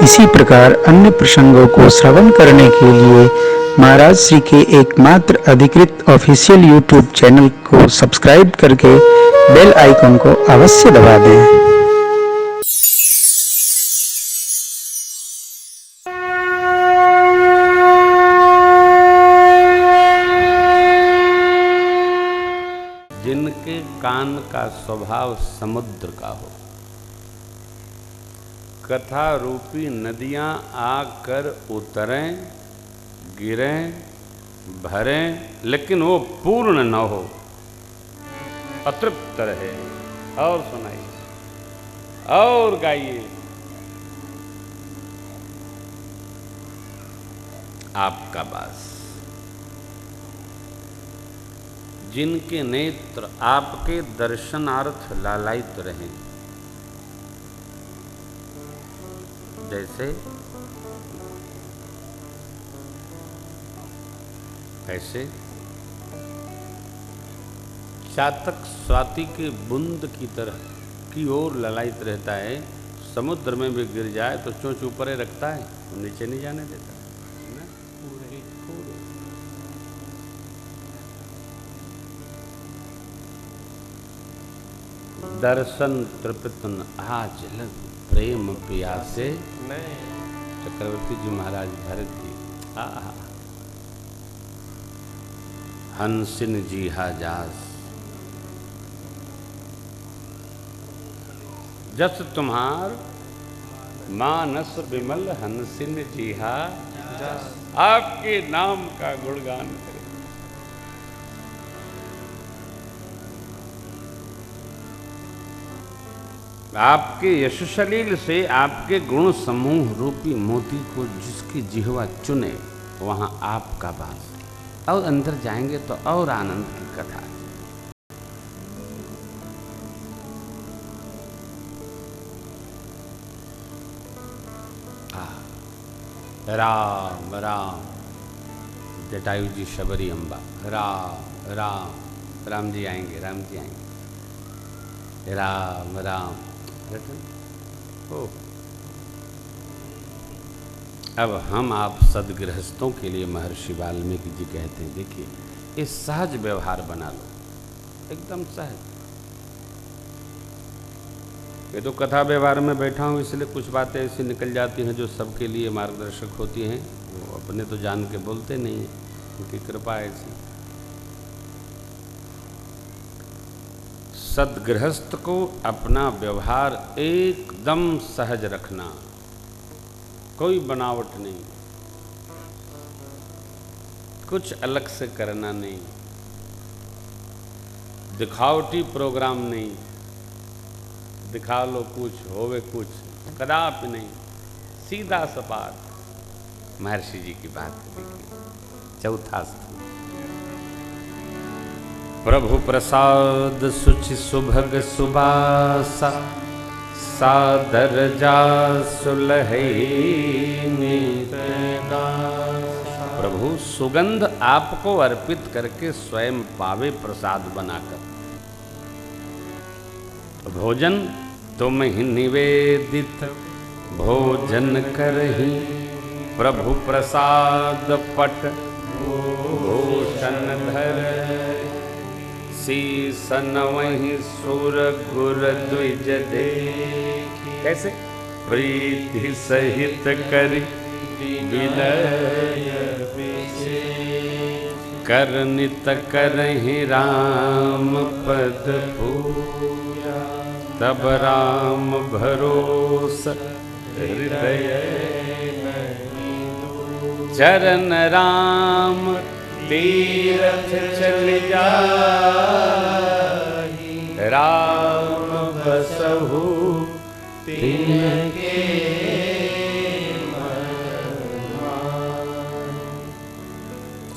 इसी प्रकार अन्य प्रसंगों को श्रवण करने के लिए महाराज श्री के एकमात्र अधिकृत ऑफिशियल यूट्यूब चैनल को सब्सक्राइब करके बेल आइकन को अवश्य दबा दें। जिनके कान का स्वभाव समुद्र का हो, कथा रूपी नदियां आकर उतरें, गिरें, भरें, लेकिन वो पूर्ण न हो, अतृप्त रहे। और सुनाइए और गाइए। आपका बास जिनके नेत्र आपके दर्शनार्थ लालायित रहें, जैसे ऐसे चातक स्वाति के बूंद की तरह की ओर ललायित रहता है। समुद्र में भी गिर जाए तो चोंच ऊपर रखता है, नीचे नहीं जाने देता ना। पूरे दर्शन तृप्तन आज लग प्रेम प्यासे। चक्रवर्ती जी महाराज भरत जी हंसिन जी हाजास, जस तुम्हार मानस विमल हंसिन जी हाजास। आपके नाम का गुणगान करें। आपके यशशलील से आपके गुण समूह रूपी मोती को जिसकी जिह्वा चुने वहां आपका वास। और अंदर जाएंगे तो और आनंद की कथा। राम राम, जटायु जी शबरी अम्बा, राम राम, राम जी आएंगे, राम जी आएंगे, राम राम। अब हम आप सदगृहस्थों के लिए महर्षि वाल्मीकि जी कहते हैं, देखिए ये सहज व्यवहार बना लो, एकदम सहज। ये तो कथा व्यवहार में बैठा हूँ इसलिए कुछ बातें ऐसी निकल जाती हैं जो सबके लिए मार्गदर्शक होती हैं। वो अपने तो जान के बोलते नहीं हैं, उनकी कृपा ऐसी। सदगृहस्थ को अपना व्यवहार एकदम सहज रखना, कोई बनावट नहीं, कुछ अलग से करना नहीं, दिखावटी प्रोग्राम नहीं, दिखा लो कुछ होवे कुछ, कदापि नहीं, सीधा सपाट। महर्षि जी की बात देखिए, चौथा स्थान। प्रभु प्रसाद सुचि सुभग सुबासा, सादर जा सुलहे दासा। प्रभु सुगंध आपको अर्पित करके स्वयं पावे प्रसाद बनाकर। भोजन तुम ही निवेदित भोजन करही, प्रभु प्रसाद पट भूषण धर। शीसन वही सुर गुर द्विज देखी, कैसे प्रीति सहित करी विलय कर नित करहि राम पद पूजा। तब राम भरोस हृदय चरण राम तीरथ चल जाहि, राम बसहु तिनके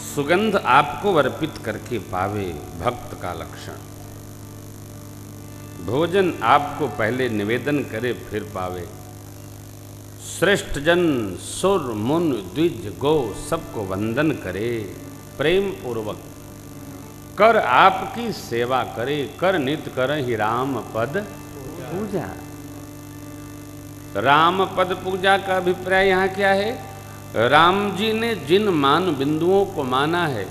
सुगंध आपको अर्पित करके पावे भक्त का लक्षण। भोजन आपको पहले निवेदन करे फिर पावे। श्रेष्ठ जन सुर मुन द्विज गो सबको वंदन करे प्रेम पूर्वक, कर आपकी सेवा करे, कर नित कर ही राम पद पूजा। राम पद पूजा का अभिप्राय यहाँ क्या है? राम जी ने जिन मान बिंदुओं को माना है,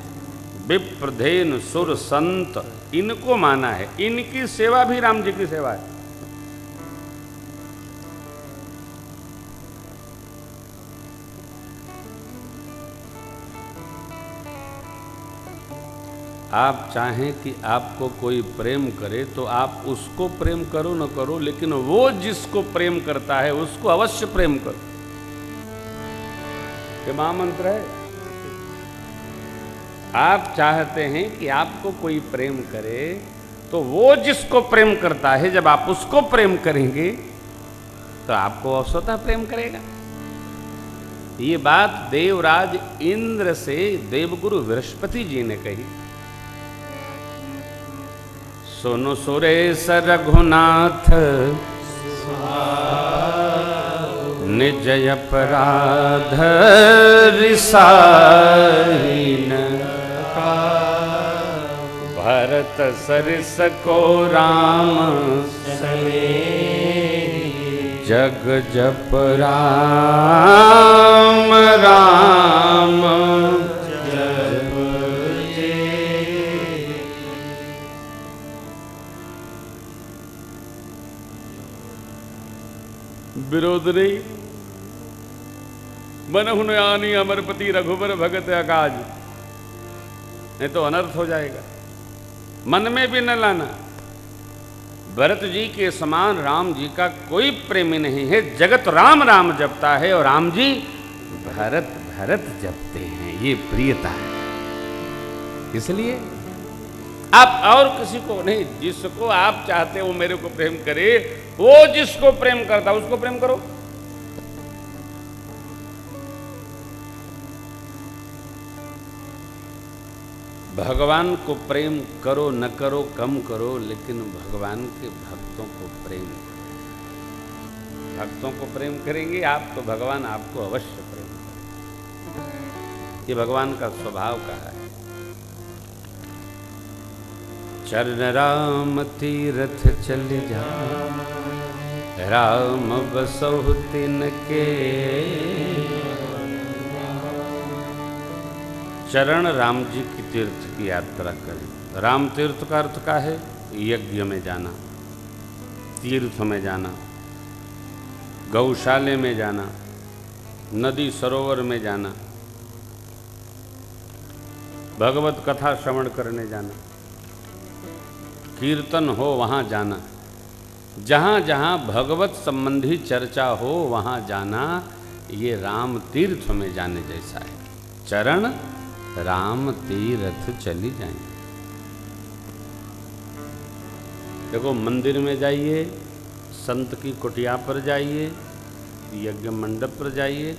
विप्रधेन सुर संत, इनको माना है, इनकी सेवा भी राम जी की सेवा है। आप चाहें कि आपको कोई प्रेम करे तो आप उसको प्रेम करो न करो, लेकिन वो जिसको प्रेम करता है उसको अवश्य प्रेम करो। ये महामंत्र है। आप चाहते हैं कि आपको कोई प्रेम करे तो वो जिसको प्रेम करता है, जब आप उसको प्रेम करेंगे तो आपको स्वतः प्रेम करेगा। ये बात देवराज इंद्र से देवगुरु बृहस्पति जी ने कही। सुनो सुरेश रघुनाथ निज अपराध रिसाहीन, भरत सरिस को राम जग जप राम राम विरोध नहीं। मन हुनयानी अमरपति रघुबर भगत अकाज, नहीं तो अनर्थ हो जाएगा। मन में भी न लाना। भरत जी के समान राम जी का कोई प्रेमी नहीं है। जगत राम राम जपता है और राम जी भरत भरत जपते हैं। ये प्रियता है। इसलिए आप और किसी को नहीं, जिसको आप चाहते हो वो मेरे को प्रेम करे, वो जिसको प्रेम करता उसको प्रेम करो। भगवान को प्रेम करो न करो, कम करो, लेकिन भगवान के भक्तों को प्रेम करो। भक्तों को प्रेम करेंगे आप तो भगवान आपको अवश्य प्रेम करेंगे। ये भगवान का स्वभाव का है। चरण राम तीरथ चल जा, राम बसहु तिनके। चरण राम जी की तीर्थ की यात्रा करें। राम तीर्थ का अर्थ का है यज्ञ में जाना, तीर्थ में जाना, गौशाले में जाना, नदी सरोवर में जाना, भगवत कथा श्रवण करने जाना, कीर्तन हो वहाँ जाना, जहाँ जहाँ भगवत संबंधी चर्चा हो वहाँ जाना। ये राम तीर्थ में जाने जैसा है। चरण राम तीर्थ चली जाएंगे। देखो, मंदिर में जाइए, संत की कुटिया पर जाइए, यज्ञ मंडप पर जाइए,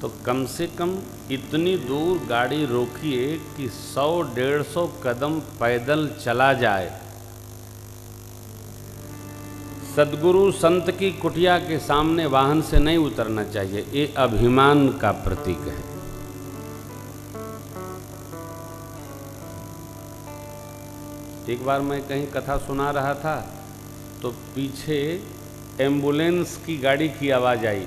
तो कम से कम इतनी दूर गाड़ी रोकिए कि 100-150 कदम पैदल चला जाए। सद्गुरु संत की कुटिया के सामने वाहन से नहीं उतरना चाहिए। ये अभिमान का प्रतीक है। एक बार मैं कहीं कथा सुना रहा था तो पीछे एम्बुलेंस की गाड़ी की आवाज़ आई।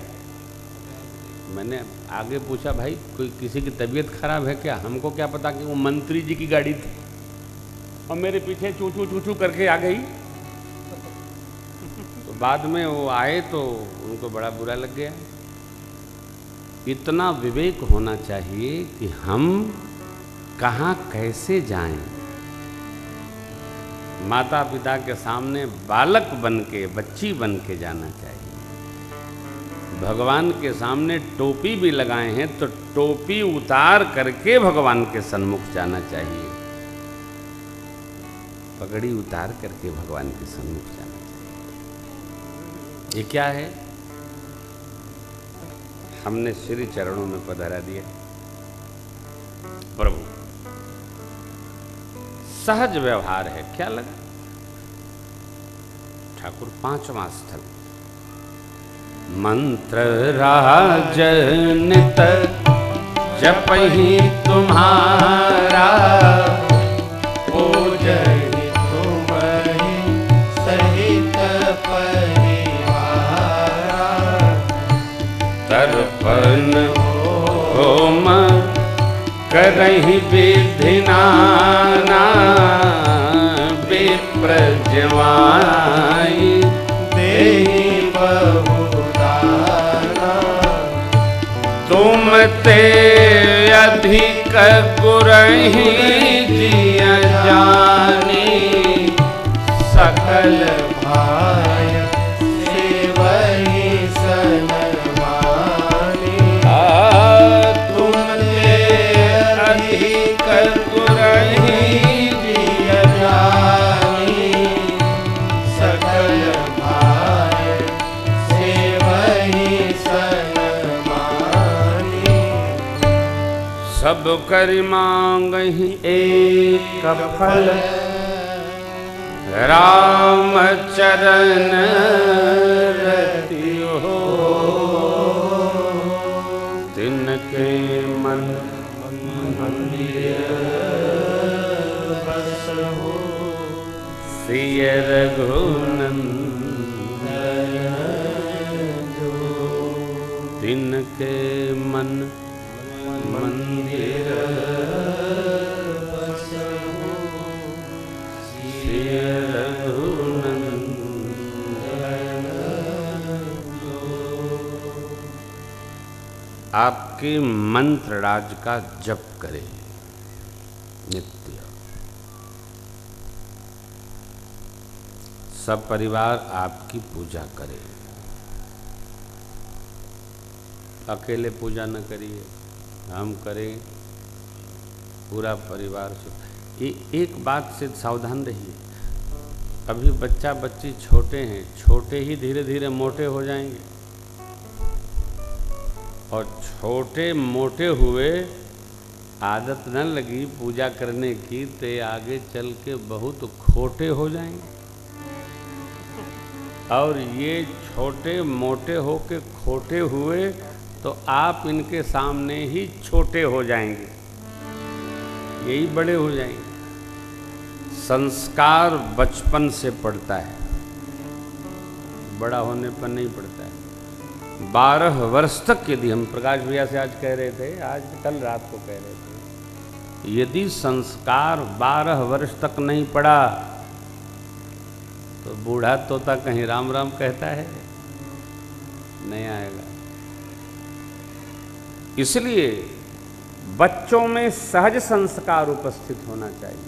मैंने आगे पूछा, भाई कोई किसी की तबीयत खराब है क्या? हमको क्या पता कि वो मंत्री जी की गाड़ी थी और मेरे पीछे चू चू चू चू करके आ गई। तो बाद में वो आए तो उनको बड़ा बुरा लग गया। इतना विवेक होना चाहिए कि हम कहाँ कैसे जाएं। माता पिता के सामने बालक बन के, बच्ची बन के जाना चाहिए। भगवान के सामने टोपी भी लगाए हैं तो टोपी उतार करके भगवान के सन्मुख जाना चाहिए। पगड़ी उतार करके भगवान के सन्मुख जाना चाहिए। ये क्या है? हमने श्री चरणों में पधरा दिया। प्रभु सहज व्यवहार है, क्या लगा? ठाकुर पांचवा स्थल। मंत्र राजनित जपहि तुम्हारा, पूजहि तुम्हि सहित परिवारा। तर्पण होम करहि विधि नाना, विप्र जमाई देहि बहुदाना। तुम ते अधिक गुरहि जिय जानी, सकल भाय सेवहि सनमानी। तुम ते अधिक गुरहि जिय जानी, सकल भाय सेवहि सनमानी। सब करि मांगहि एक फल, राम चरण रति हो। तिनके मन मंदिर बस हो, सिय रघुनंदन जो। तिनके मन मंदिर बस हो, सिय रघुनंदन जो। आपके मंत्र राज का जप करें नित्य। सब परिवार आपकी पूजा करे, अकेले पूजा न करिए, हम करें पूरा परिवार से। ये एक बात से सावधान रहिए, अभी बच्चा बच्ची छोटे हैं, छोटे ही धीरे धीरे मोटे हो जाएंगे, और छोटे मोटे हुए आदत न लगी पूजा करने की तो आगे चल के बहुत खोटे हो जाएंगे। और ये छोटे मोटे हो के खोटे हुए तो आप इनके सामने ही छोटे हो जाएंगे, यही बड़े हो जाएंगे। संस्कार बचपन से पड़ता है, बड़ा होने पर नहीं पड़ता है। 12 वर्ष तक यदि हम प्रकाश भैया से आज कह रहे थे, आज कल रात को कह रहे थे, यदि संस्कार 12 वर्ष तक नहीं पड़ा तो बूढ़ा तोता कहीं राम राम कहता है, नहीं आएगा। इसलिए बच्चों में सहज संस्कार उपस्थित होना चाहिए।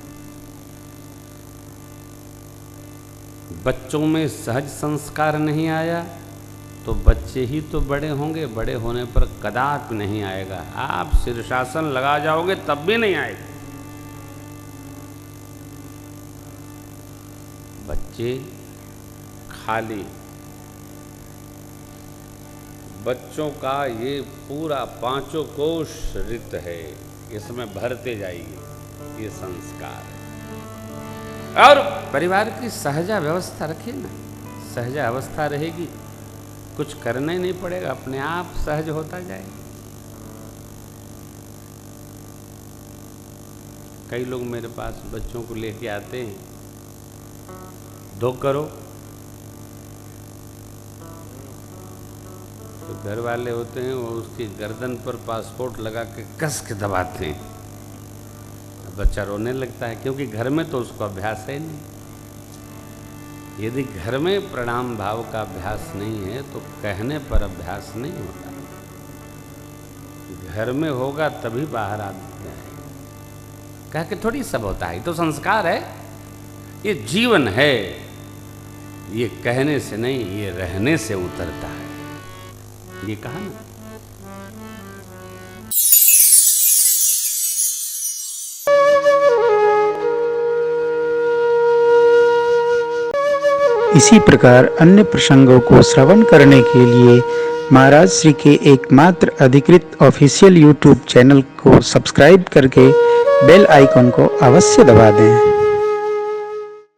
बच्चों में सहज संस्कार नहीं आया तो बच्चे ही तो बड़े होंगे, बड़े होने पर कदापि नहीं आएगा। आप शीर्षासन लगा जाओगे तब भी नहीं आएगा। बच्चे खाली, बच्चों का ये पूरा 5 कोश रित है, इसमें भरते जाइए, ये संस्कार है। और परिवार की सहजा व्यवस्था रखिए ना, सहजा अवस्था रहेगी, कुछ करना ही नहीं पड़ेगा, अपने आप सहज होता जाएगा। कई लोग मेरे पास बच्चों को लेके आते हैं, दो करो, तो घर वाले होते हैं वो उसकी गर्दन पर पासपोर्ट लगा के कस के दबाते हैं, बच्चा रोने लगता है, क्योंकि घर में तो उसको अभ्यास है नहीं। यदि घर में प्रणाम भाव का अभ्यास नहीं है तो कहने पर अभ्यास नहीं होता। घर में होगा तभी बाहर आदमी आएगा। कह के थोड़ी सब होता है, ये तो संस्कार है, ये जीवन है, ये कहने से नहीं, ये रहने से उतरता है। ये कहा ना। इसी प्रकार अन्य प्रसंगों को श्रवण करने के लिए महाराज श्री के एकमात्र अधिकृत ऑफिशियल यूट्यूब चैनल को सब्सक्राइब करके बेल आइकन को अवश्य दबा दें।